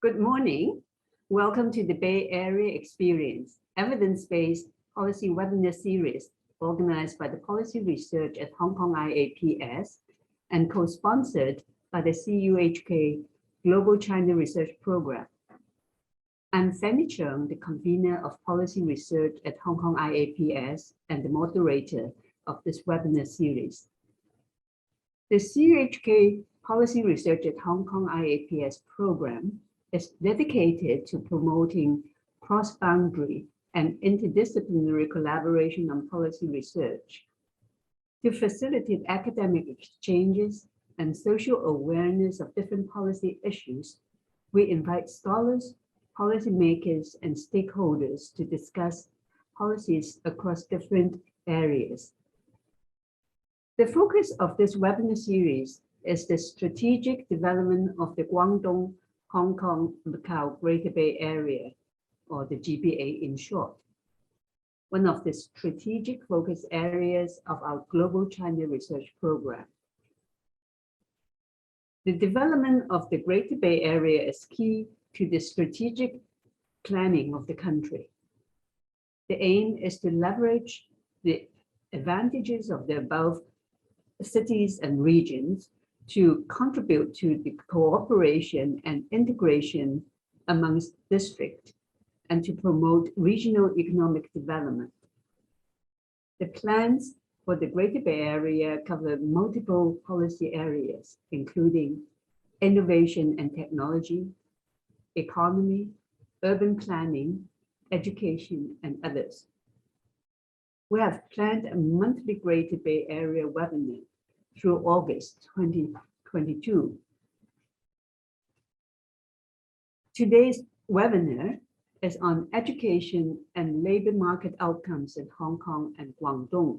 Good morning. Welcome to the Bay Area Experience, evidence-based policy webinar series organized by the Policy Research at Hong Kong IAPS and co-sponsored by the CUHK Global China Research Program. I'm Fanny Cheung, the convener of Policy Research at Hong Kong IAPS and the moderator of this webinar series. The CUHK Policy Research at Hong Kong IAPS program is dedicated to promoting cross-boundary and interdisciplinary collaboration on policy research. To facilitate academic exchanges and social awareness of different policy issues, we invite scholars, policymakers, and stakeholders to discuss policies across different areas. The focus of this webinar series is the strategic development of the Guangdong, Hong Kong, Macau Greater Bay Area, or the GBA in short, one of the strategic focus areas of our Global China Research Program. The development of the Greater Bay Area is key to the strategic planning of the country. The aim is to leverage the advantages of the above cities and regions to contribute to the cooperation and integration amongst districts and to promote regional economic development. The plans for the Greater Bay Area cover multiple policy areas, including innovation and technology, economy, urban planning, education, and others. We have planned a monthly Greater Bay Area webinar through August 2022. Today's webinar is on education and labor market outcomes in Hong Kong and Guangdong.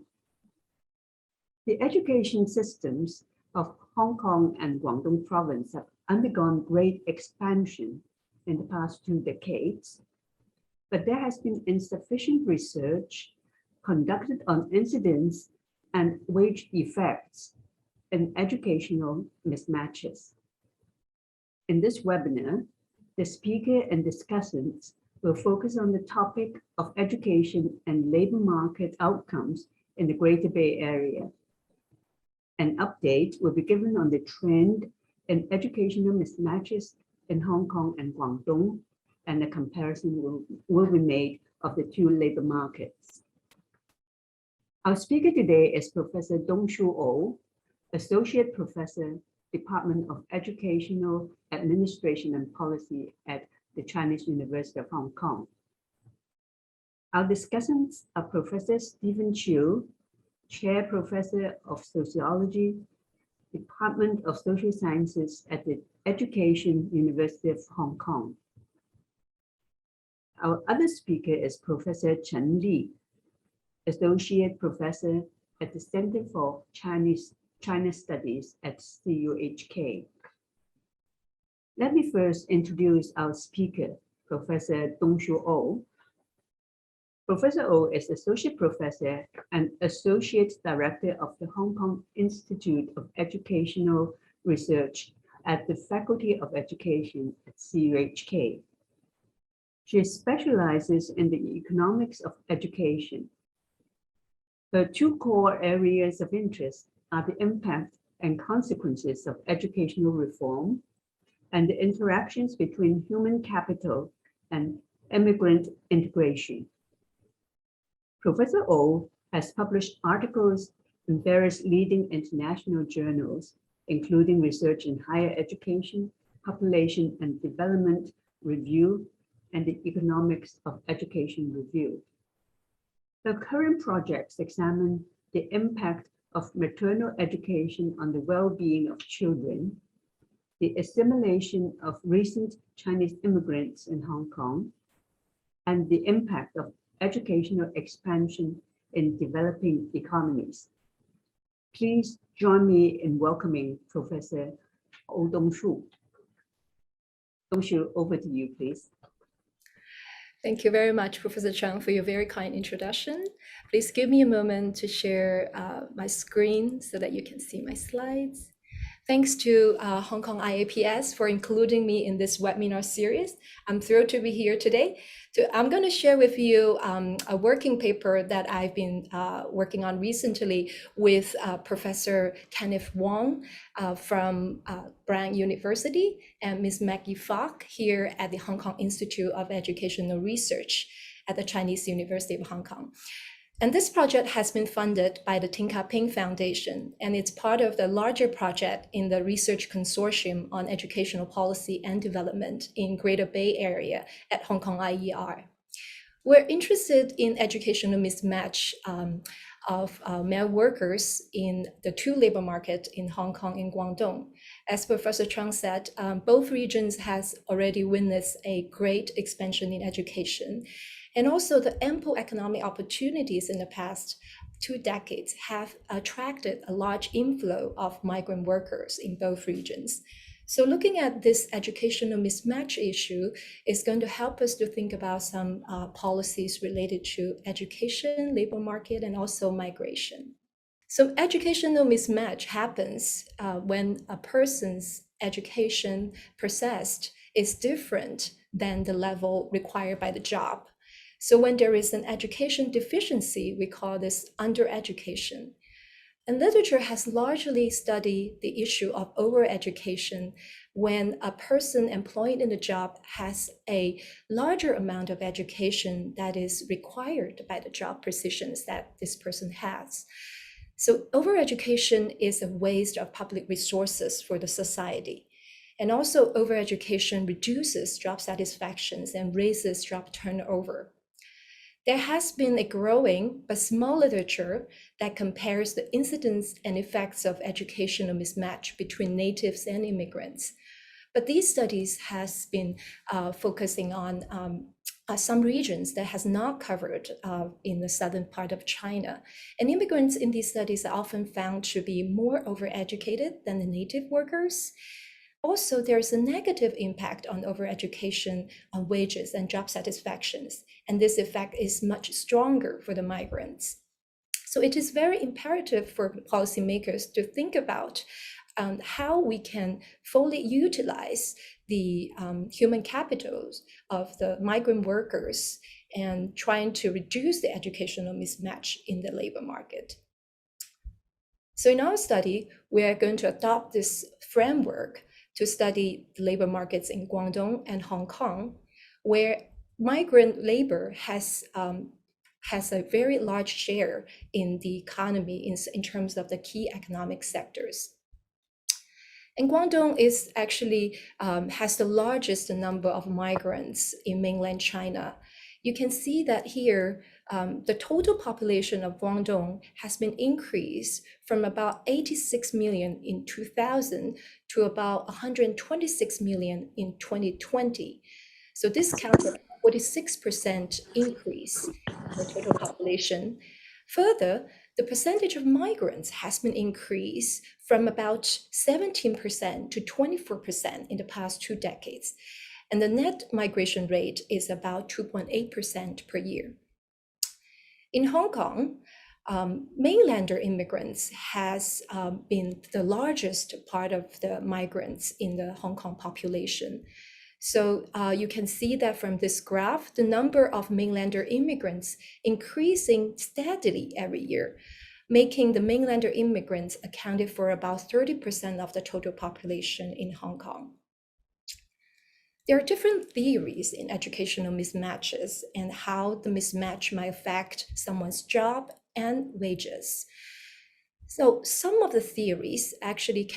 The education systems of Hong Kong and Guangdong province have undergone great expansion in the past 2 decades, but there has been insufficient research conducted on incidence and wage effects and educational mismatches. In this webinar, the speaker and discussants will focus on the topic of education and labor market outcomes in the Greater Bay Area. An update will be given on the trend in educational mismatches in Hong Kong and Guangdong, and a comparison will be made of the 2 labor markets. Our speaker today is Professor Dongshu, Associate Professor, Department of Educational Administration and Policy at the Chinese University of Hong Kong. Our discussants are Professor Stephen Chiu, Chair Professor of Sociology, Department of Social Sciences at the Education University of Hong Kong. Our other speaker is Professor Chen, Associate Professor at the Center for China Studies at CUHK. Let me first introduce our speaker, Professor Dongshu. Professor O is Associate Professor and Associate Director of the Hong Kong Institute of Educational Research at the Faculty of Education at CUHK. She specializes in the economics of education. Her 2 core areas of interest are the impact and consequences of educational reform and the interactions between human capital and immigrant integration. Professor O has published articles in various leading international journals, including Research in Higher Education, Population and Development Review, and the Economics of Education Review. The current projects examine the impact of maternal education on the well-being of children, the assimilation of recent Chinese immigrants in Hong Kong, and the impact of educational expansion in developing economies. Please join me in welcoming Professor Dongshu. Dongshu, over to you, please. Thank you very much, Professor Cheung, for your very kind introduction. Please give me a moment to share my screen so that you can see my slides. Thanks to Hong Kong IAPS for including me in this webinar series. I'm thrilled to be here today. So I'm going to share with you a working paper that I've been working on recently with Professor Kenneth Wong from Brown University and Ms. Maggie Falk here at the Hong Kong Institute of Educational Research at the Chinese University of Hong Kong. And this project has been funded by the Tin Ka Ping Foundation, and it's part of the larger project in the Research Consortium on Educational Policy and Development in Greater Bay Area at Hong Kong IER. We're interested in educational mismatch of male workers in the two labor markets in Hong Kong and Guangdong. As Professor Cheung said, both regions has already witnessed a great expansion in education. And also the ample economic opportunities in the past 2 decades have attracted a large inflow of migrant workers in both regions. So looking at this educational mismatch issue is going to help us to think about some policies related to education, labor market, and also migration. So educational mismatch happens when a person's education processed is different than the level required by the job. So when there is an education deficiency, we call this undereducation. And literature has largely studied the issue of overeducation when a person employed in a job has a larger amount of education that is required by the job positions that this person has. So overeducation is a waste of public resources for the society. And also overeducation reduces job satisfactions and raises job turnover. There has been a growing but small literature that compares the incidence and effects of educational mismatch between natives and immigrants. But these studies has been focusing on some regions that has not covered in the southern part of China. And immigrants in these studies are often found to be more overeducated than the native workers. Also, there's a negative impact on overeducation on wages and job satisfactions, and this effect is much stronger for the migrants. So it is very imperative for policymakers to think about how we can fully utilize the human capitals of the migrant workers and trying to reduce the educational mismatch in the labor market. So in our study, we are going to adopt this framework to study the labor markets in Guangdong and Hong Kong, where migrant labor has a very large share in the economy in terms of the key economic sectors. And Guangdong is actually has the largest number of migrants in mainland China. You can see that here, the total population of Guangdong has been increased from about 86 million in 2000 to about 126 million in 2020. So this counts a 46% increase in the total population. Further, the percentage of migrants has been increased from about 17% to 24% in the past 2 decades. And the net migration rate is about 2.8% per year. In Hong Kong, mainlander immigrants has been the largest part of the migrants in the Hong Kong population. So you can see that from this graph, the number of mainlander immigrants increasing steadily every year, making the mainlander immigrants accounted for about 30% of the total population in Hong Kong. There are different theories in educational mismatches and how the mismatch might affect someone's job and wages. So some of the theories actually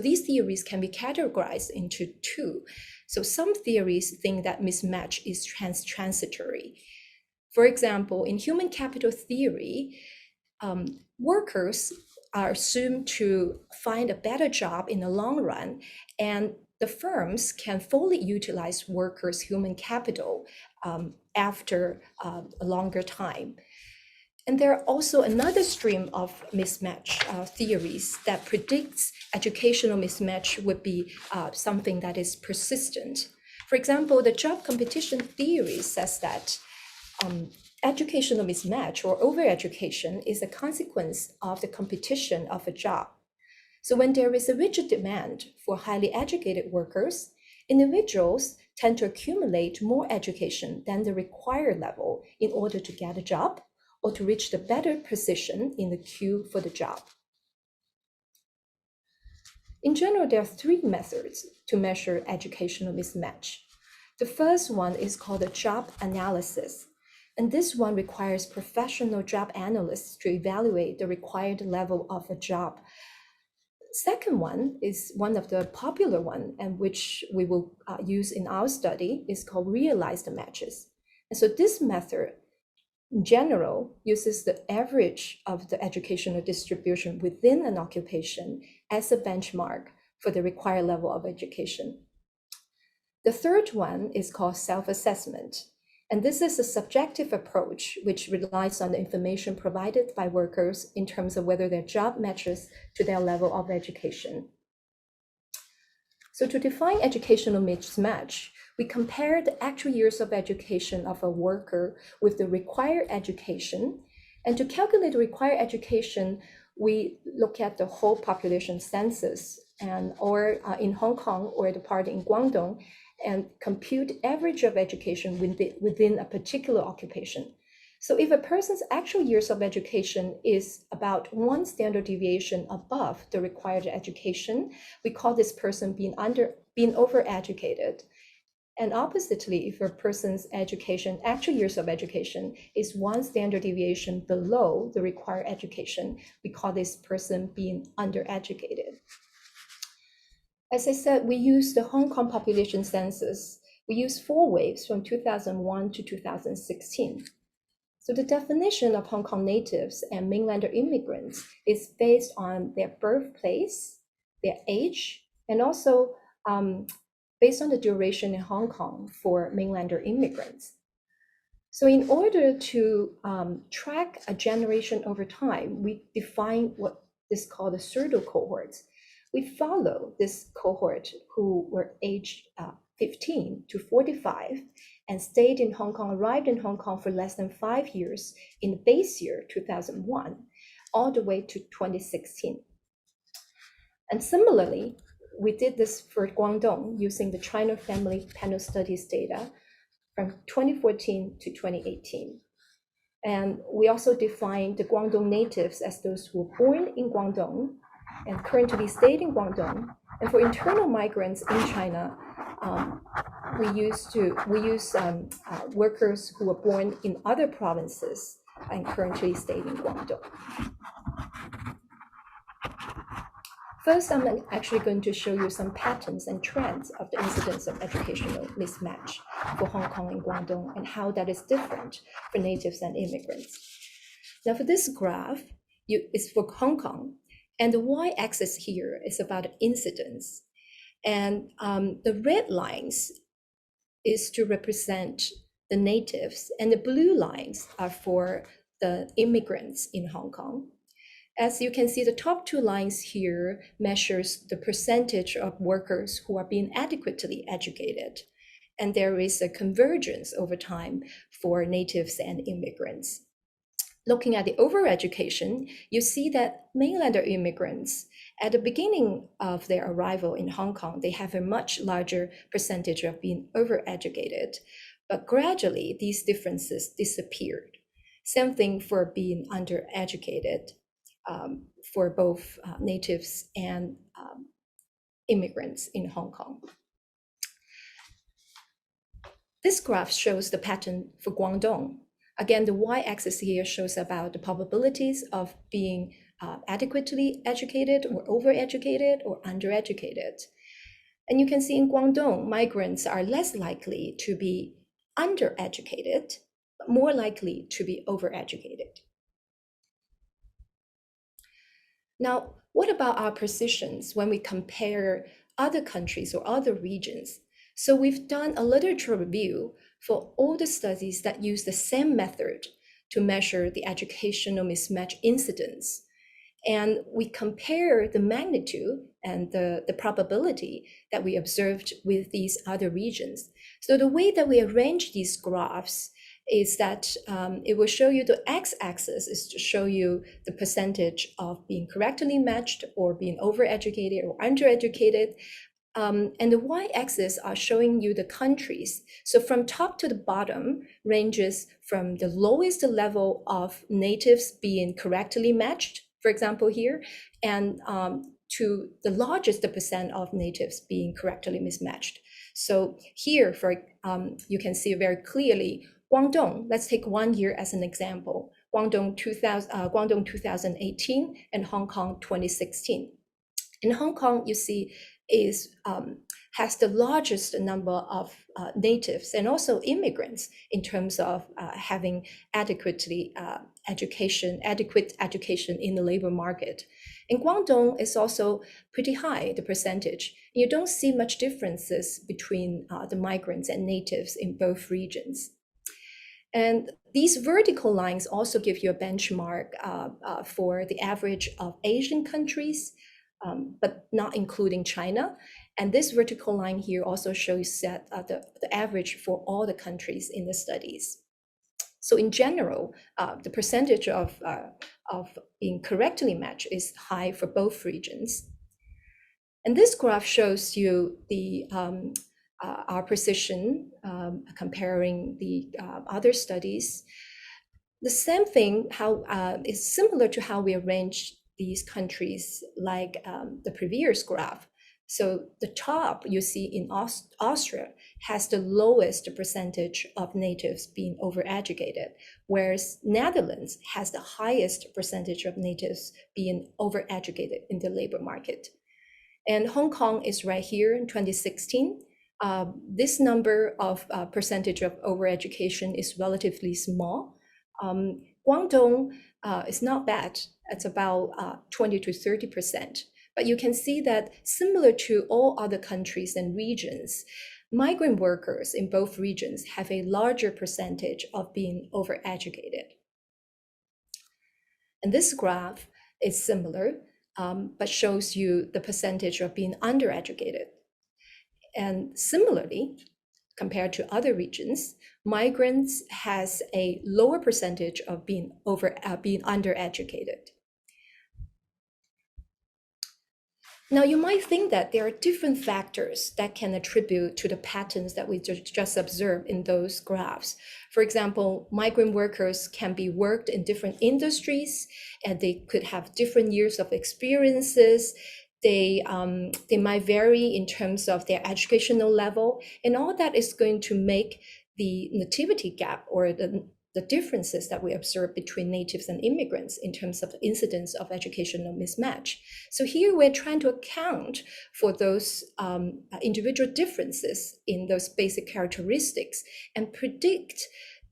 these theories can be categorized into 2. So some theories think that mismatch is transitory. For example, in human capital theory, workers are assumed to find a better job in the long run, and the firms can fully utilize workers' human capital after a longer time. And there are also another stream of mismatch theories that predicts educational mismatch would be something that is persistent. For example, the job competition theory says that educational mismatch or overeducation is a consequence of the competition of a job. So when there is a rigid demand for highly educated workers, individuals tend to accumulate more education than the required level in order to get a job or to reach the better position in the queue for the job. In general, there are three methods to measure educational mismatch. The first one is called a job analysis. And this one requires professional job analysts to evaluate the required level of a job. Second one is one of the popular one, and which we will use in our study, is called realized matches. And so this method, in general, uses the average of the educational distribution within an occupation as a benchmark for the required level of education. The third one is called self-assessment. And this is a subjective approach which relies on the information provided by workers in terms of whether their job matches to their level of education. So to define educational mismatch, we compare the actual years of education of a worker with the required education. And to calculate the required education, we look at the whole population census or in Hong Kong or the part in Guangdong, and compute average of education within a particular occupation. So if a person's actual years of education is about 1 standard deviation above the required education, we call this person being overeducated. And oppositely, if a person's actual years of education is 1 standard deviation below the required education, we call this person being undereducated. As I said, we use the Hong Kong population census. We use 4 waves from 2001 to 2016. So the definition of Hong Kong natives and mainlander immigrants is based on their birthplace, their age, and also based on the duration in Hong Kong for mainlander immigrants. So in order to track a generation over time, we define what is called the pseudo cohorts. We follow this cohort who were aged 15 to 45 and stayed in Hong Kong, arrived in Hong Kong for less than 5 years in the base year 2001, all the way to 2016. And similarly, we did this for Guangdong using the China Family Panel Studies data from 2014 to 2018. And we also defined the Guangdong natives as those who were born in Guangdong and currently stayed in Guangdong. And for internal migrants in China, we use workers who were born in other provinces and currently stayed in Guangdong. First, I'm actually going to show you some patterns and trends of the incidence of educational mismatch for Hong Kong and Guangdong and how that is different for natives and immigrants. Now for this graph, it's for Hong Kong, and the y-axis here is about incidence. And the red lines is to represent the natives, and the blue lines are for the immigrants in Hong Kong. As you can see, the top 2 lines here measures the percentage of workers who are being adequately educated. And there is a convergence over time for natives and immigrants. Looking at the overeducation, you see that mainlander immigrants, at the beginning of their arrival in Hong Kong, they have a much larger percentage of being overeducated. But gradually, these differences disappeared. Same thing for being undereducated. For both natives and immigrants in Hong Kong. This graph shows the pattern for Guangdong. Again, the y-axis here shows about the probabilities of being adequately educated or overeducated or undereducated. And you can see in Guangdong, migrants are less likely to be undereducated, but more likely to be overeducated. Now, what about our positions when we compare other countries or other regions? So we've done a literature review for all the studies that use the same method to measure the educational mismatch incidence. And we compare the magnitude and the probability that we observed with these other regions. So the way that we arrange these graphs is that it will show you the x-axis is to show you the percentage of being correctly matched or being overeducated or undereducated. And the y-axis are showing you the countries. So from top to the bottom ranges from the lowest level of natives being correctly matched, for example here, and to the largest percent of natives being correctly mismatched. So here, you can see very clearly, Guangdong, let's take 1 year as an example, Guangdong 2018 and Hong Kong 2016. In Hong Kong, you see, has the largest number of natives and also immigrants in terms of having adequate education in the labor market. In Guangdong, is also pretty high, the percentage. You don't see much differences between the migrants and natives in both regions. And these vertical lines also give you a benchmark for the average of Asian countries, but not including China. And this vertical line here also shows that the average for all the countries in the studies. So in general, the percentage of being correctly matched is high for both regions. And this graph shows you the our position comparing the other studies. The same thing is similar to how we arranged these countries like the previous graph. So the top you see in Austria has the lowest percentage of natives being overeducated, whereas Netherlands has the highest percentage of natives being overeducated in the labor market. And Hong Kong is right here in 2016. This number of percentage of overeducation is relatively small. Guangdong is not bad. It's about 20 to 30%. But you can see that similar to all other countries and regions, migrant workers in both regions have a larger percentage of being overeducated. And this graph is similar, but shows you the percentage of being undereducated. And similarly, compared to other regions, migrants has a lower percentage of being undereducated. Now, you might think that there are different factors that can attribute to the patterns that we just observed in those graphs. For example, migrant workers can be worked in different industries, and they could have different years of experiences. They might vary in terms of their educational level, and all that is going to make the nativity gap or the differences that we observe between natives and immigrants in terms of the incidence of educational mismatch. So here we're trying to account for those individual differences in those basic characteristics and predict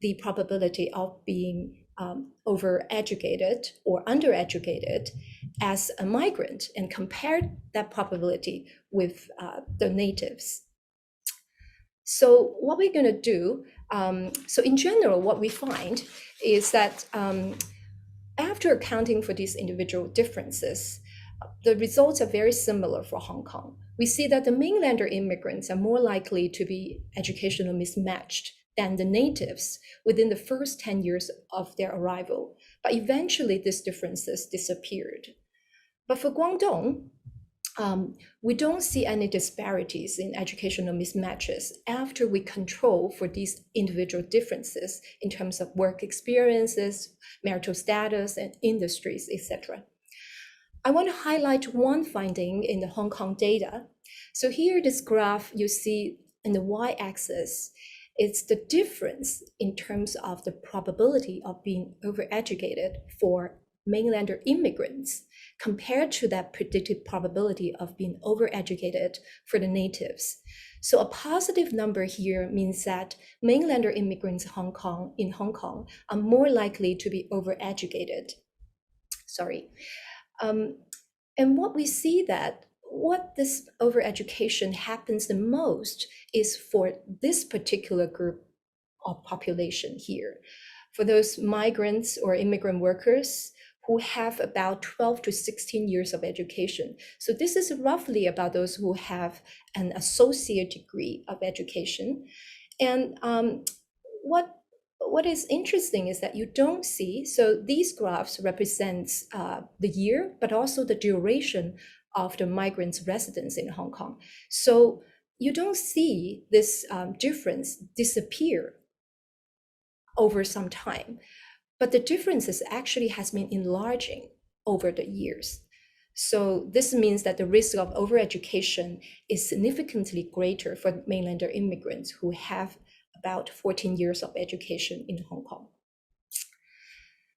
the probability of being overeducated or undereducated as a migrant and compare that probability with the natives. So what we're going to do, so in general, what we find is that after accounting for these individual differences, the results are very similar for Hong Kong. We see that the mainlander immigrants are more likely to be educational mismatched than the natives within the first 10 years of their arrival. But eventually, these differences disappeared. But for Guangdong, we don't see any disparities in educational mismatches after we control for these individual differences in terms of work experiences, marital status, and industries, etc. I want to highlight one finding in the Hong Kong data. So here, this graph you see in the y-axis, it's the difference in terms of the probability of being overeducated for mainlander immigrants compared to that predicted probability of being overeducated for the natives. So a positive number here means that mainlander immigrants in Hong Kong are more likely to be overeducated. And what we see that what this overeducation happens the most is for this particular group of population here. For those migrants or immigrant workers who have about 12 to 16 years of education. So this is roughly about those who have an associate degree of education. And what what is interesting is that you don't see, so these graphs represents the year, but also the duration of the migrants' residence in Hong Kong. So you don't see this difference disappear over some time, but the differences actually has been enlarging over the years. So this means that the risk of overeducation is significantly greater for mainlander immigrants who have about 14 years of education in Hong Kong.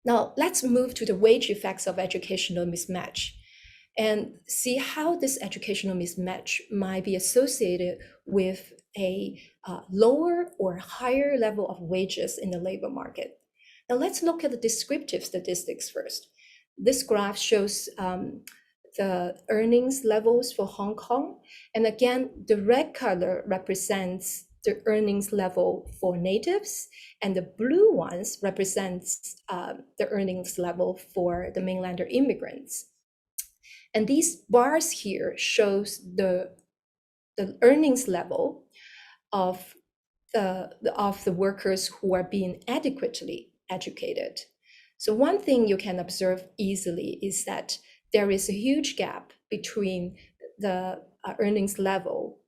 Now, let's move to the wage effects of educational mismatch and see how this educational mismatch might be associated with a lower or higher level of wages in the labor market. Now, let's look at the descriptive statistics first. This graph shows the earnings levels for Hong Kong. And again, the red color represents the earnings level for natives, and the blue ones represents the earnings level for the mainlander immigrants. And these bars here shows the earnings level of the workers who are being adequately educated. So one thing you can observe easily is that there is a huge gap between the earnings level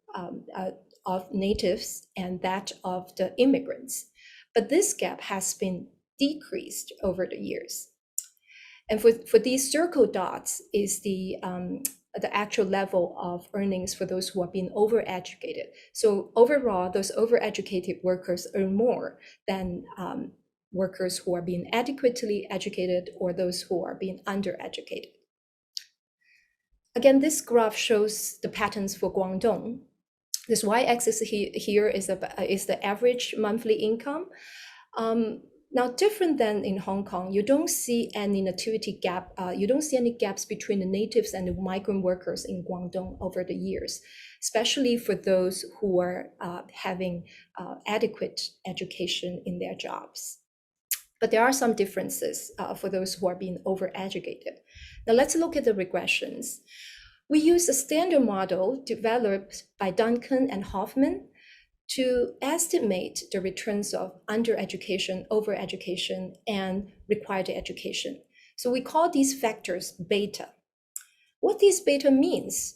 of natives and that of the immigrants. But this gap has been decreased over the years. And for these circle dots is the actual level of earnings for those who are being overeducated. So overall, those overeducated workers earn more than workers who are being adequately educated or those who are being undereducated. Again, this graph shows the patterns for Guangdong. This y-axis here is the average monthly income. Now, different than in Hong Kong, you don't see any nativity gap. You don't see any gaps between the natives and the migrant workers in Guangdong over the years, especially for those who are having adequate education in their jobs. But there are some differences for those who are being overeducated. Now, let's look at the regressions. We use a standard model developed by Duncan and Hoffman to estimate the returns of undereducation, overeducation, and required education. So we call these factors beta. What these beta means,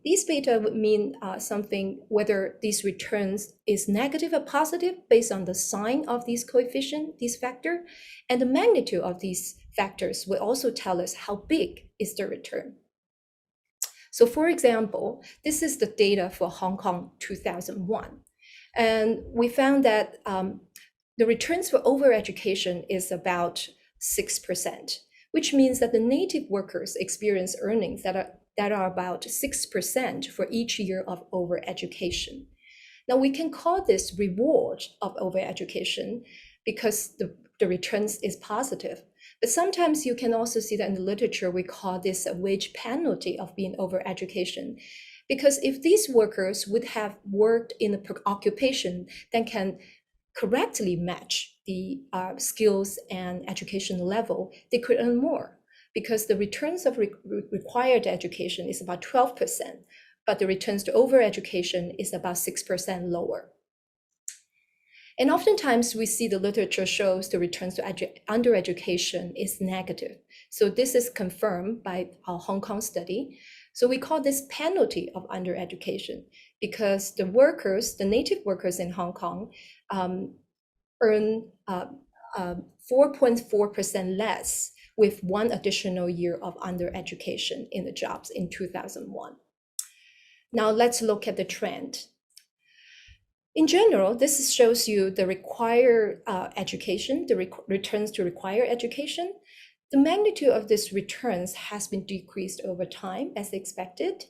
these beta would mean something, whether these returns is negative or positive based on the sign of these coefficient, these factor, and the magnitude of these factors will also tell us how big is the return. So for example, this is the data for Hong Kong 2001. And we found that the returns for overeducation is about 6%, which means that the native workers experience earnings that are about 6% for each year of overeducation. Now we can call this reward of overeducation because the returns is positive. But sometimes you can also see that in the literature, we call this a wage penalty of being overeducation. Because if these workers would have worked in a occupation that can correctly match the skills and education level, they could earn more. Because the returns of required education is about 12%, but the returns to overeducation is about 6% lower. And oftentimes we see the literature shows the returns to undereducation is negative. So this is confirmed by our Hong Kong study. So we call this penalty of undereducation because the workers, the native workers in Hong Kong earn 4.4% less with one additional year of undereducation in the jobs in 2001. Now let's look at the trend. In general, this shows you the required education, the returns to required education. The magnitude of these returns has been decreased over time as expected,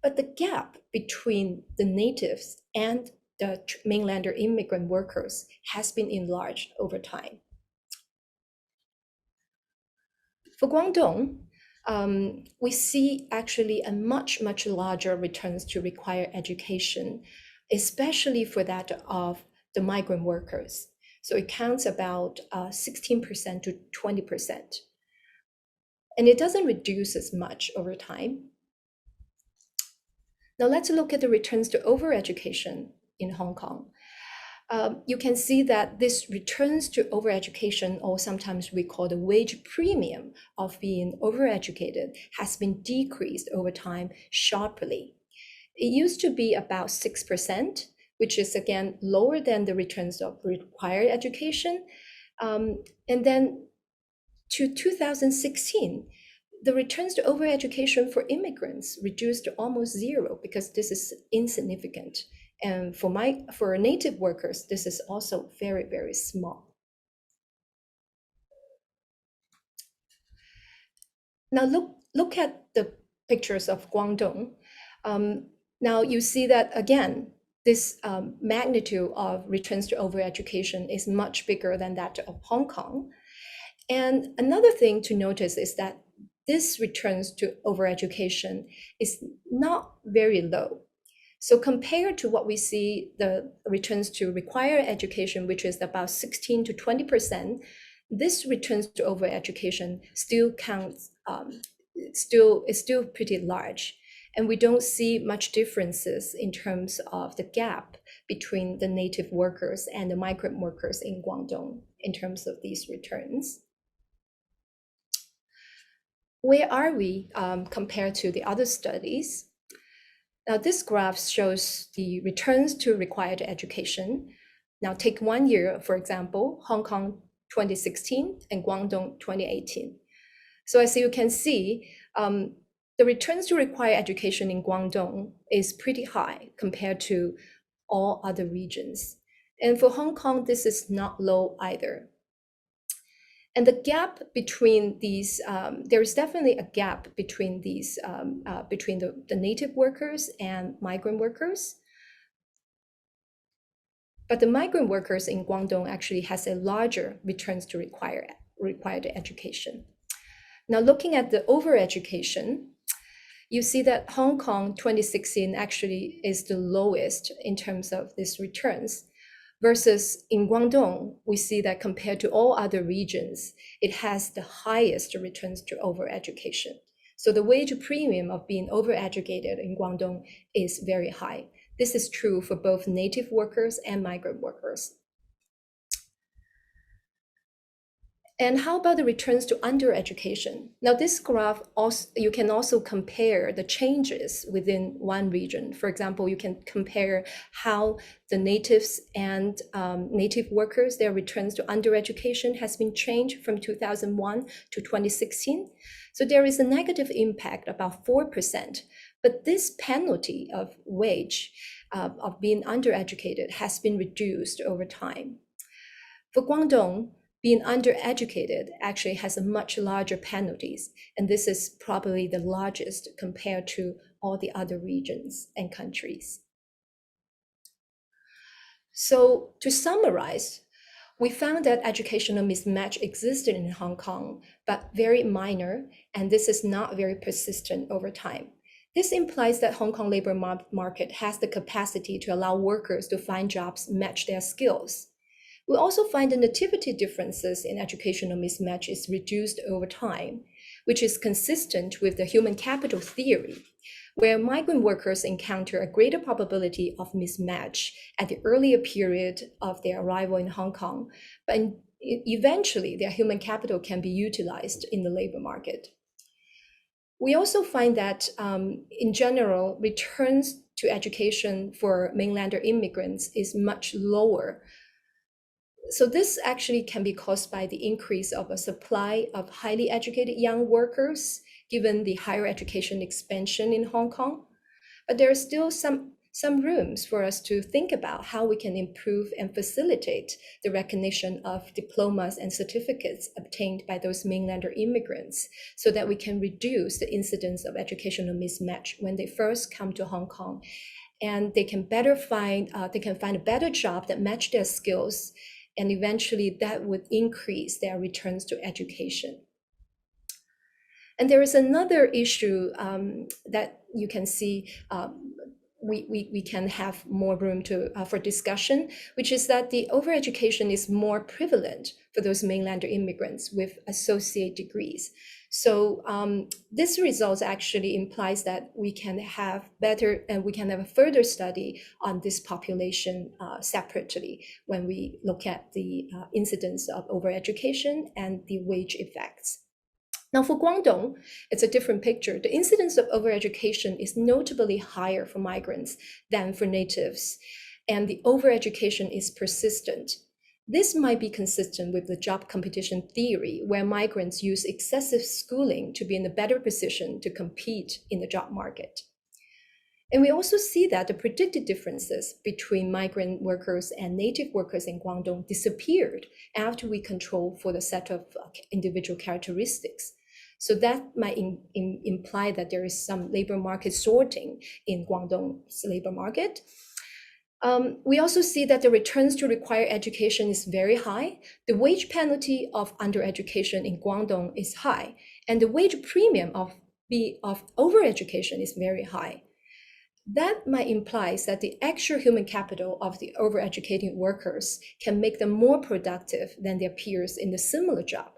but the gap between the natives and the mainlander immigrant workers has been enlarged over time. For Guangdong, we see actually a much larger returns to required education, especially for that of the migrant workers. So it counts about 16% to 20%. And it doesn't reduce as much over time. Now let's look at the returns to overeducation in Hong Kong. you can see that this returns to overeducation, or sometimes we call the wage premium of being overeducated, has been decreased over time sharply. It used to be about 6%, which is again lower than the returns of required education. And then to 2016, the returns to overeducation for immigrants reduced to almost zero, because this is insignificant. And for native workers, this is also very, very small. Now look at the pictures of Guangdong. Now you see that again, this magnitude of returns to overeducation is much bigger than that of Hong Kong. And another thing to notice is that this returns to overeducation is not very low. So compared to what we see, the returns to required education, which is about 16 to 20%, this returns to overeducation still counts, is still pretty large. And we don't see much differences in terms of the gap between the native workers and the migrant workers in Guangdong in terms of these returns. Where are we compared to the other studies? Now, this graph shows the returns to required education. Now, take 1 year, for example, Hong Kong 2016 and Guangdong 2018. So as you can see, the returns to required education in Guangdong is pretty high compared to all other regions. And for Hong Kong, this is not low either. And the gap between these, there is definitely a gap between these, between the native workers and migrant workers. But the migrant workers in Guangdong actually has a larger returns to required education. Now, looking at the overeducation, you see that Hong Kong 2016 actually is the lowest in terms of these returns. Versus in Guangdong, we see that compared to all other regions, it has the highest returns to overeducation. So the wage premium of being overeducated in Guangdong is very high. This is true for both native workers and migrant workers. And how about the returns to undereducation? Now, this graph, also, you can also compare the changes within one region. For example, you can compare how the natives and native workers, their returns to undereducation has been changed from 2001 to 2016. So there is a negative impact, about 4%. But this penalty of wage, of being undereducated, has been reduced over time. For Guangdong, being undereducated actually has a much larger penalties, and this is probably the largest compared to all the other regions and countries. So to summarize, we found that educational mismatch existed in Hong Kong, but very minor, and this is not very persistent over time. This implies that Hong Kong labor market has the capacity to allow workers to find jobs match their skills. We also find the nativity differences in educational mismatch is reduced over time, which is consistent with the human capital theory, where migrant workers encounter a greater probability of mismatch at the earlier period of their arrival in Hong Kong, but eventually their human capital can be utilized in the labor market. We also find that in general, returns to education for mainlander immigrants is much lower. So this actually can be caused by the increase of a supply of highly educated young workers, given the higher education expansion in Hong Kong. But there are still some rooms for us to think about how we can improve and facilitate the recognition of diplomas and certificates obtained by those mainlander immigrants, so that we can reduce the incidence of educational mismatch when they first come to Hong Kong, and they can find a better job that match their skills. And eventually that would increase their returns to education. And there is another issue that you can see we can have more room to for discussion, which is that the overeducation is more prevalent for those mainlander immigrants with associate degrees. So this result actually implies that we can have better and we can have a further study on this population separately when we look at the incidence of overeducation and the wage effects. Now for Guangdong, it's a different picture. The incidence of overeducation is notably higher for migrants than for natives, and the overeducation is persistent. This might be consistent with the job competition theory, where migrants use excessive schooling to be in a better position to compete in the job market. And we also see that the predicted differences between migrant workers and native workers in Guangdong disappeared after we controlled for the set of individual characteristics. So that might imply that there is some labor market sorting in Guangdong's labor market. We also see that the returns to required education is very high. The wage penalty of undereducation in Guangdong is high, and the wage premium of overeducation is very high. That might imply that the actual human capital of the overeducated workers can make them more productive than their peers in the similar job.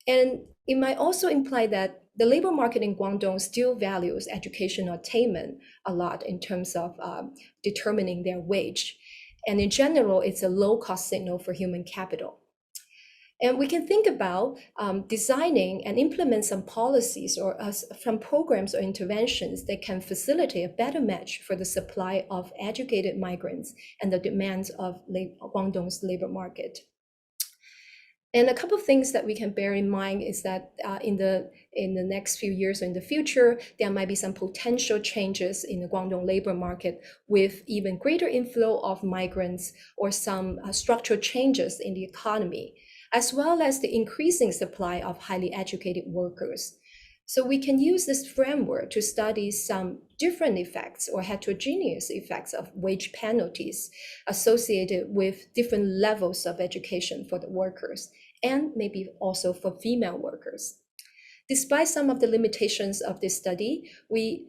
And it might also imply that the labor market in Guangdong still values educational attainment a lot in terms of determining their wage. And in general, it's a low-cost signal for human capital. And we can think about designing and implement some policies or some programs or interventions that can facilitate a better match for the supply of educated migrants and the demands of Guangdong's labor market. And a couple of things that we can bear in mind is that in the next few years or in the future, there might be some potential changes in the Guangdong labor market with even greater inflow of migrants or some structural changes in the economy, as well as the increasing supply of highly educated workers. So we can use this framework to study some different effects or heterogeneous effects of wage penalties associated with different levels of education for the workers, and maybe also for female workers. Despite some of the limitations of this study, we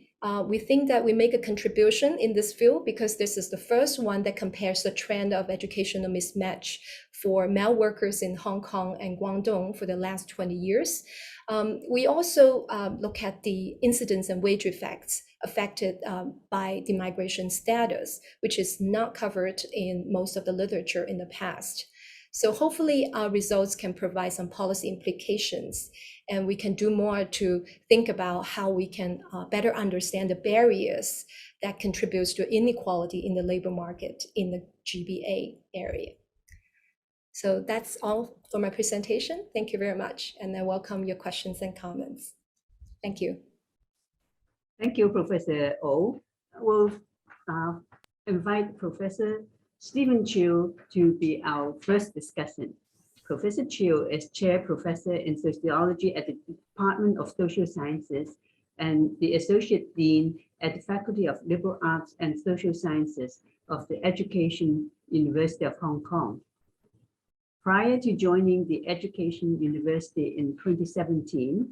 think that we make a contribution in this field because this is the first one that compares the trend of educational mismatch for male workers in Hong Kong and Guangdong for the last 20 years. We also look at the incidence and wage effects affected by the migration status, which is not covered in most of the literature in the past. So hopefully our results can provide some policy implications, and we can do more to think about how we can better understand the barriers that contributes to inequality in the labor market in the GBA area. So that's all for my presentation. Thank you very much, and I welcome your questions and comments. Thank you. Thank you, Professor O. We'll invite Professor Stephen Chiu to be our first discussant. Professor Chiu is Chair Professor in Sociology at the Department of Social Sciences and the Associate Dean at the Faculty of Liberal Arts and Social Sciences of the Education University of Hong Kong. Prior to joining the Education University in 2017,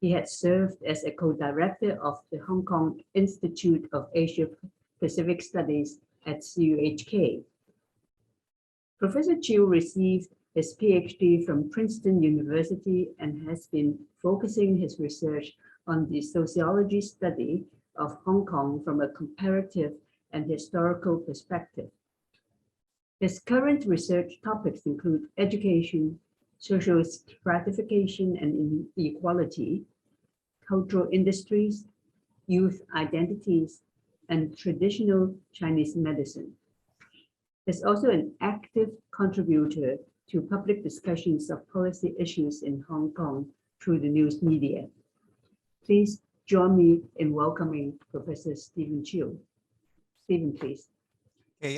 he had served as a co-director of the Hong Kong Institute of Asia-Pacific Studies at CUHK. Professor Chiu received his PhD from Princeton University and has been focusing his research on the sociology study of Hong Kong from a comparative and historical perspective. His current research topics include education, social stratification and inequality, cultural industries, youth identities, and traditional Chinese medicine. He's also an active contributor to public discussions of policy issues in Hong Kong through the news media. Please join me in welcoming Professor Stephen Chiu. Stephen, please. Okay,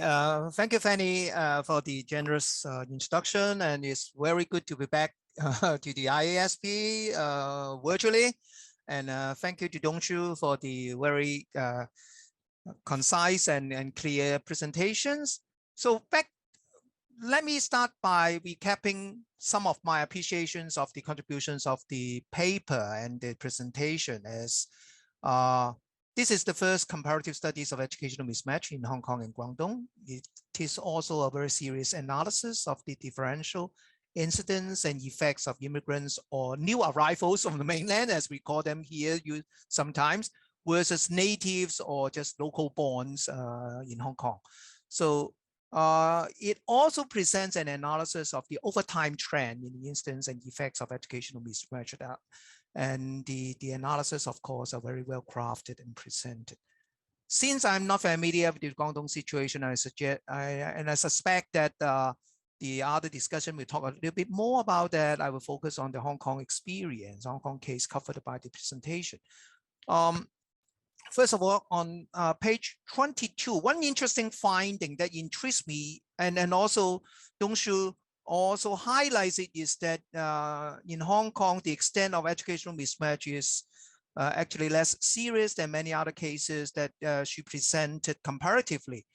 thank you, Fanny, for the generous introduction, and it's very good to be back to the IASP virtually. And thank you to Dongshu for the very concise and clear presentations. So let me start by recapping some of my appreciations of the contributions of the paper and the presentation. As This is the first comparative studies of educational mismatch in Hong Kong and Guangdong. It is also a very serious analysis of the differential incidents and effects of immigrants or new arrivals from the mainland, as we call them here sometimes, versus natives or just local borns in Hong Kong. So it also presents an analysis of the overtime trend in the instance and effects of educational mismatch. And the analysis, of course, are very well crafted and presented. Since I'm not familiar with the Guangdong situation, I suspect that the other discussion will talk a little bit more about that. I will focus on the Hong Kong experience, Hong Kong case covered by the presentation. First of all, on page 22, one interesting finding that intrigues me, and also Dongshu also highlights it, is that in Hong Kong, the extent of educational mismatch is actually less serious than many other cases that she presented comparatively.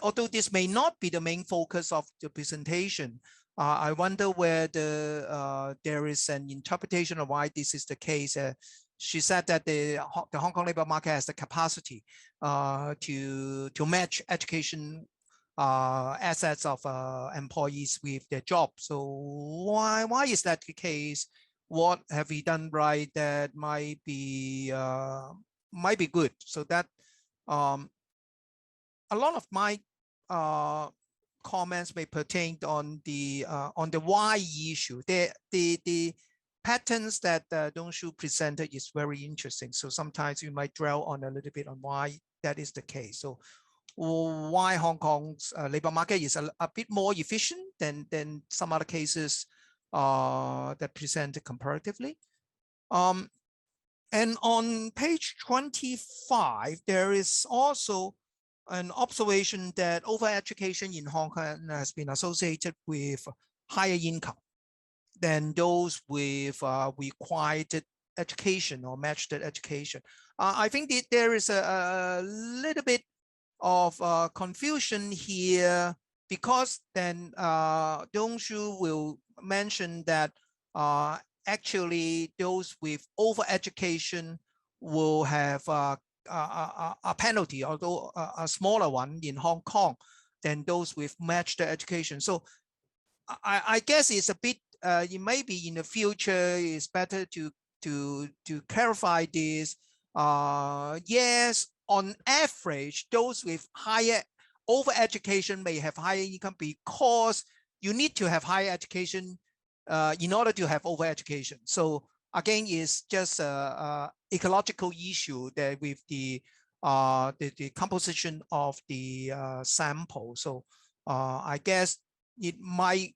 Although this may not be the main focus of the presentation, I wonder whether there is an interpretation of why this is the case. She said that the Hong Kong labor market has the capacity to match education assets of employees with their job. So why is that the case? What have we done right that might be good? So that a lot of my comments may pertain on the why issue. The patterns that Dongshu presented is very interesting. So sometimes you might dwell on a little bit on why that is the case. So why Hong Kong's labor market is a bit more efficient than some other cases that presented comparatively. And on page 25, there is also an observation that overeducation in Hong Kong has been associated with higher income than those with required education or matched education. I think that there is a little bit of confusion here, because then Dongshu will mention that actually those with overeducation will have a penalty, although a smaller one in Hong Kong than those with matched education. So I guess it's a bit, it may be in the future it's better to clarify this. Yes, on average, those with higher overeducation may have higher income because you need to have higher education in order to have overeducation. So again, it's just a ecological issue that with the composition of the sample. So I guess it might,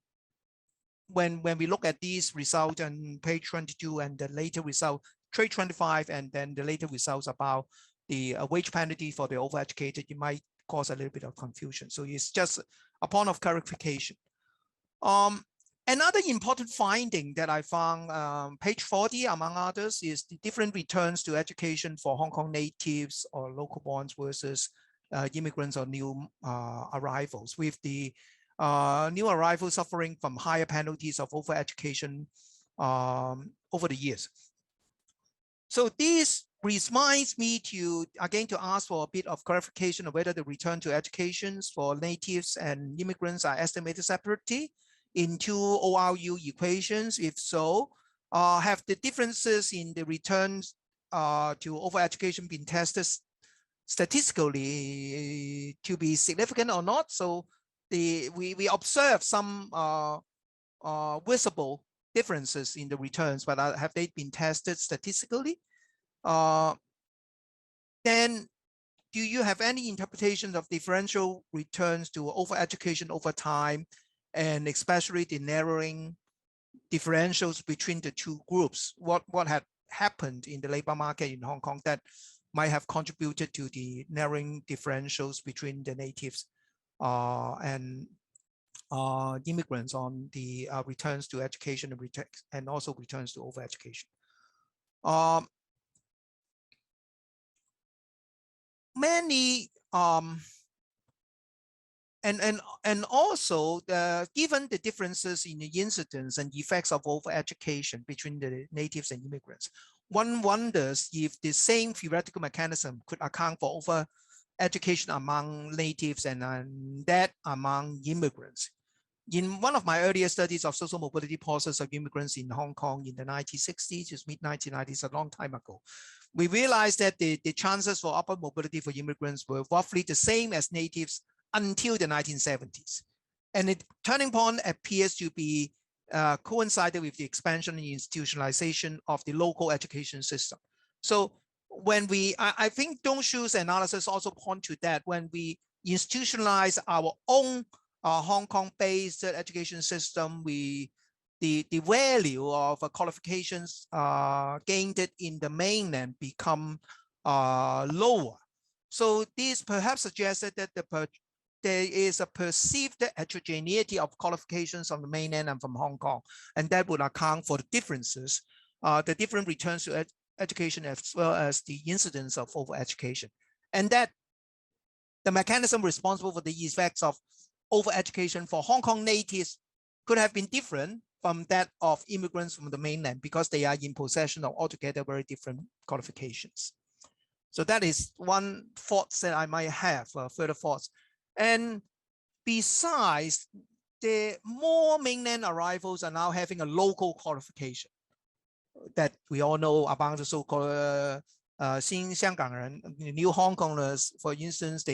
when we look at these results on page 22 and the later result, page 25, and then the later results about the wage penalty for the overeducated, it might cause a little bit of confusion. So it's just a point of clarification. Another important finding that I found, page 40, among others, is the different returns to education for Hong Kong natives or local borns versus immigrants or new arrivals, with the new arrivals suffering from higher penalties of overeducation over the years. So this reminds me to, again, to ask for a bit of clarification of whether the return to educations for natives and immigrants are estimated separately in two ORU equations. If so, have the differences in the returns to overeducation been tested statistically to be significant or not? So we observe some visible differences in the returns, but have they been tested statistically? Then do you have any interpretation of differential returns to overeducation over time, and especially the narrowing differentials between the two groups? What had happened in the labor market in Hong Kong that might have contributed to the narrowing differentials between the natives and immigrants on the returns to education and also returns to overeducation? Many and also given the differences in the incidence and effects of overeducation between the natives and immigrants, one wonders if the same theoretical mechanism could account for over education among natives and that among immigrants. In one of my earlier studies of social mobility process of immigrants in Hong Kong in the 1960s to mid-1990s, a long time ago, we realized that the chances for upward mobility for immigrants were roughly the same as natives until the 1970s. And the turning point appears to be coincided with the expansion and institutionalization of the local education system. So when I think Dongshu's analysis also point to that when we institutionalize our own Hong Kong-based education system, the value of qualifications gained in the mainland become lower. So this perhaps suggested that there is a perceived heterogeneity of qualifications on the mainland and from Hong Kong, and that would account for the differences, the different returns to education as well as the incidence of overeducation, and that the mechanism responsible for the effects of overeducation for Hong Kong natives could have been different from that of immigrants from the mainland because they are in possession of altogether very different qualifications. So that is one thought that I might have, further thoughts. And besides, the more mainland arrivals are now having a local qualification that we all know about the so-called 新香港人, New Hong Kongers, for instance,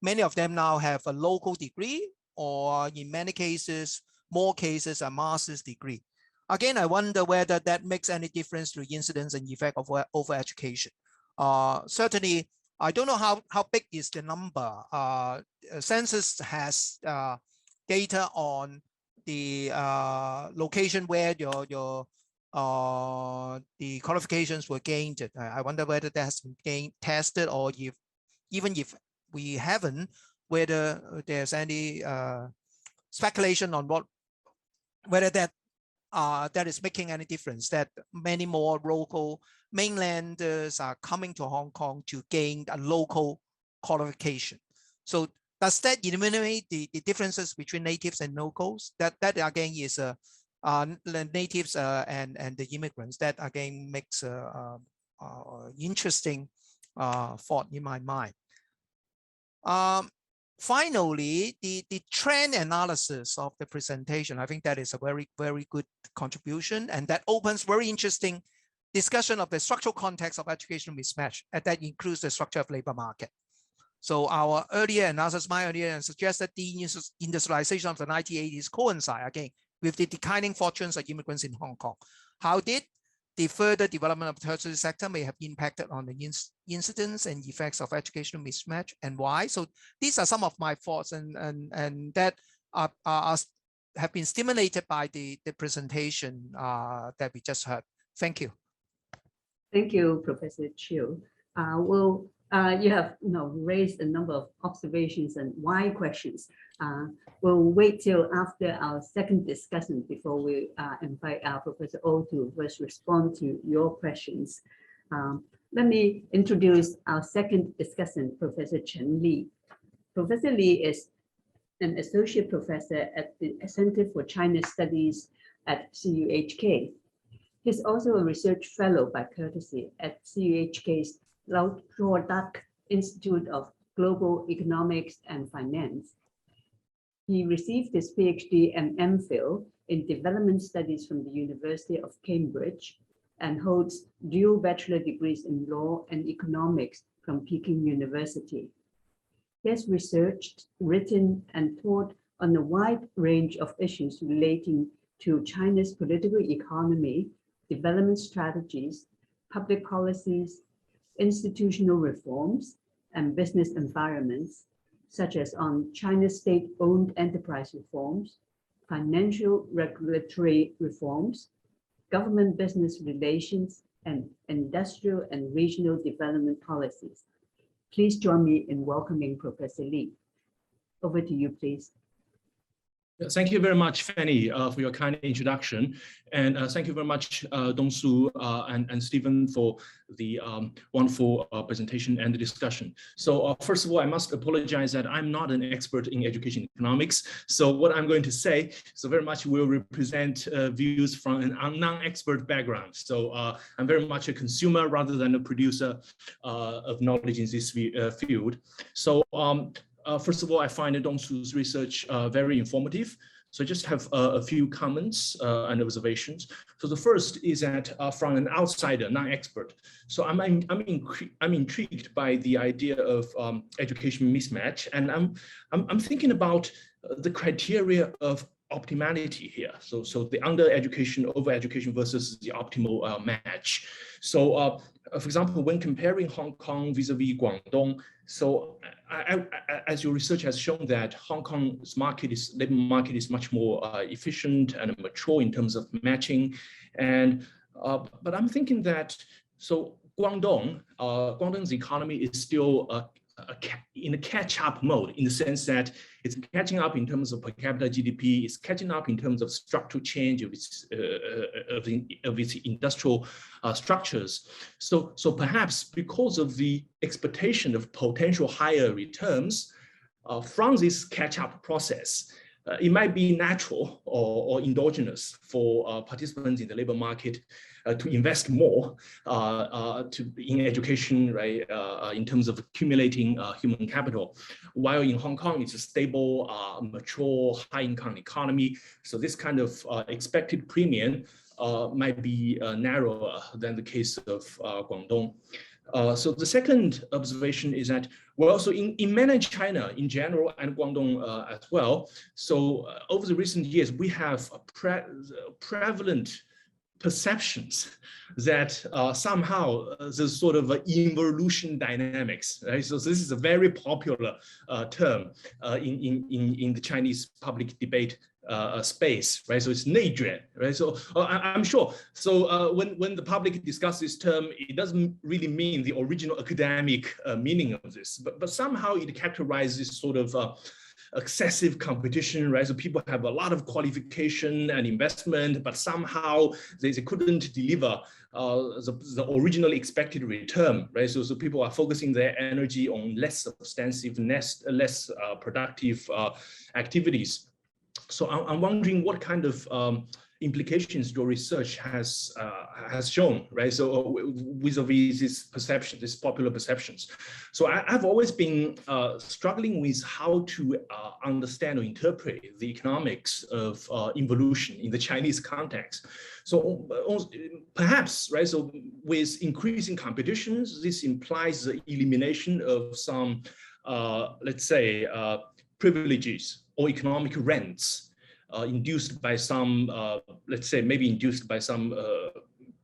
many of them now have a local degree, or in many cases, more cases, a master's degree. Again, I wonder whether that makes any difference to the incidence and effect of overeducation. Certainly, I don't know how big is the number. Census has data on the location where the qualifications were gained. I wonder whether that has been tested, or even if we haven't, whether there's any speculation on whether that is making any difference, that many more local mainlanders are coming to Hong Kong to gain a local qualification. So does that eliminate the differences between natives and locals? That again is natives and the immigrants. That again makes interesting thought in my mind. Finally, the trend analysis of the presentation, I think that is a very, very good contribution, and that opens very interesting discussion of the structural context of educational mismatch, and that includes the structure of labor market. So our earlier analysis, my earlier suggests that the industrialization of the 1980s coincide again with the declining fortunes of immigrants in Hong Kong. How did the further development of the tertiary sector may have impacted on the incidence and effects of educational mismatch, and why? So these are some of my thoughts, and that have been stimulated by the presentation that we just heard. Thank you. Thank you, Professor Chiu. You have raised a number of observations and why questions. We'll wait till after our second discussion before we invite our Professor O to first respond to your questions. Let me introduce our second discussant, Professor Chen Li. Professor Li is an associate professor at the Center for China Studies at CUHK. He's also a research fellow by courtesy at CUHK's Lao Dak Institute of Global Economics and Finance. He received his PhD and MPhil in development studies from the University of Cambridge and holds dual bachelor degrees in law and economics from Peking University. He has researched, written, and taught on a wide range of issues relating to China's political economy, development strategies, public policies, institutional reforms, and business environments, such as on China's state-owned enterprise reforms, financial regulatory reforms, government business relations, and industrial and regional development policies. Please join me in welcoming Professor Li. Over to you, please. Thank you very much, Fanny, for your kind introduction. And thank you very much, Dongshu and Stephen, for the wonderful presentation and the discussion. So first of all, I must apologize that I'm not an expert in education economics. So what I'm going to say, so very much will represent views from a non-expert background. So I'm very much a consumer rather than a producer of knowledge in this field. So first of all, I find Dongshu's research very informative. So I just have a few comments and observations. So the first is that from an outsider, non-expert. So I'm intrigued by the idea of education mismatch, and I'm thinking about the criteria of optimality here. So the under-education, over-education versus the optimal match. So for example, when comparing Hong Kong vis-a-vis Guangdong, so as your research has shown that Hong Kong's labor market is much more efficient and mature in terms of matching, and but I'm thinking that Guangdong's economy is still in a catch-up mode, in the sense that it's catching up in terms of per capita GDP, it's catching up in terms of structural change of its industrial structures. So perhaps because of the expectation of potential higher returns from this catch-up process, it might be natural or endogenous for participants in the labor market to invest more in education, right, in terms of accumulating human capital. While in Hong Kong, it's a stable, mature, high-income economy. So this kind of expected premium might be narrower than the case of Guangdong. So the second observation is that, well, so in mainland China in general and Guangdong as well, so over the recent years, we have prevalent perceptions that somehow there's sort of involution dynamics, right? So this is a very popular term in the Chinese public debate space, right? So it's 内卷, right? So I'm sure. So when the public discusses this term, it doesn't really mean the original academic meaning of this, but somehow it characterizes sort of excessive competition, right? So people have a lot of qualification and investment, but somehow they couldn't deliver the originally expected return, right? So people are focusing their energy on less substantive, less productive activities. So I'm wondering what kind of implications your research has shown, right? So vis-a-vis this perception, these popular perceptions. So I've always been struggling with how to understand or interpret the economics of involution in the Chinese context. So perhaps, right, so with increasing competitions, this implies the elimination of some, let's say, privileges or economic rents induced by some, let's say, maybe induced by some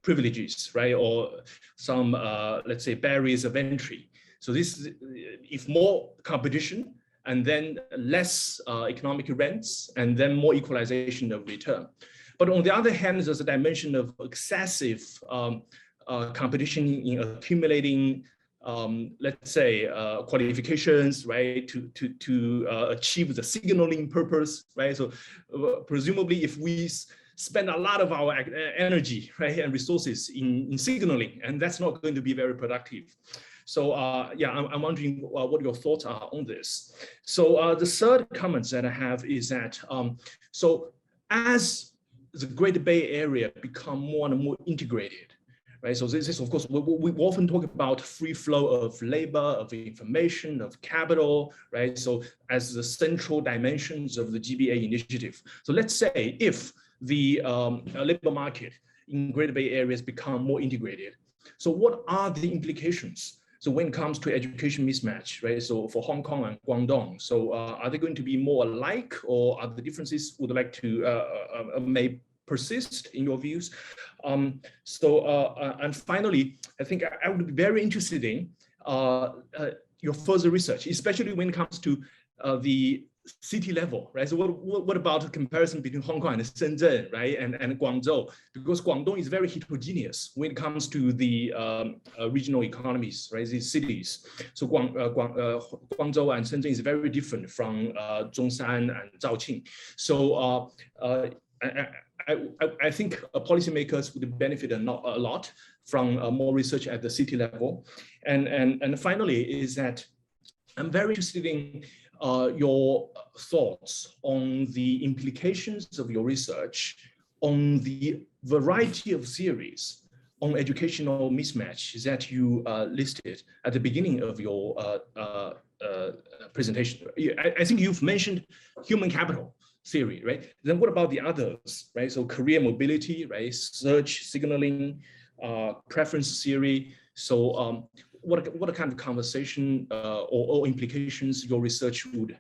privileges, right? Or some, let's say, barriers of entry. So this, if more competition and then less economic rents and then more equalization of return. But on the other hand, there's a dimension of excessive competition in accumulating let's say, qualifications, right, to achieve the signaling purpose, right? So presumably if we spend a lot of our energy, right, and resources in signaling, and that's not going to be very productive. So yeah, I'm wondering what your thoughts are on this. So the third comment that I have is that, so as the Greater Bay Area become more and more integrated, right? So this is, of course, we often talk about free flow of labor, of information, of capital, right? So as the central dimensions of the GBA initiative. So let's say if the labor market in Greater Bay Areas become more integrated. So what are the implications? So when it comes to education mismatch, right? So for Hong Kong and Guangdong, so are they going to be more alike, or are the differences would like to may persist in your views? And finally, I think I would be very interested in your further research, especially when it comes to the city level, right? So what about the comparison between Hong Kong and Shenzhen, right? And Guangzhou, because Guangdong is very heterogeneous when it comes to the regional economies, right? These cities. So Guangzhou and Shenzhen is very different from Zhongshan and Zhaoqing. So I think policymakers would benefit a lot from more research at the city level. And finally is that I'm very interested in your thoughts on the implications of your research on the variety of theories on educational mismatch that you listed at the beginning of your presentation. I think you've mentioned human capital theory, right? Then what about the others, right? So career mobility, right? Search, signaling, preference theory. So what kind of conversation or implications your research would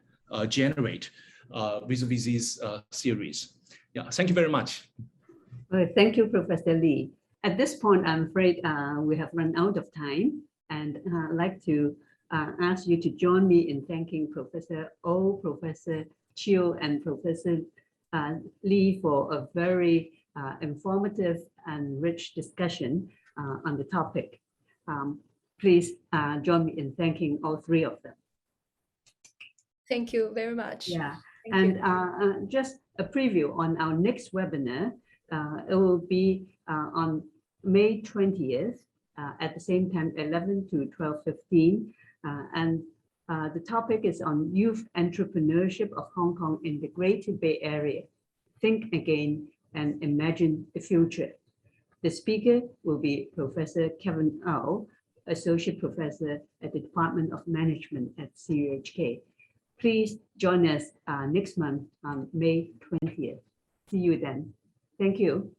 generate vis-a-vis these theories? Yeah, thank you very much. Thank you, Professor Lee. At this point, I'm afraid we have run out of time, and I'd like to ask you to join me in thanking Professor O, Professor Chiu, and Professor Lee for a very informative and rich discussion on the topic. Please join me in thanking all three of them. Thank you very much. Yeah, Thank and just a preview on our next webinar. It will be on May 20th at the same time, 11 to 12:15. And the topic is on youth entrepreneurship of Hong Kong in the Greater Bay Area. Think again and imagine the future. The speaker will be Professor Kevin O, Associate Professor at the Department of Management at CUHK. Please join us next month on May 20th. See you then. Thank you.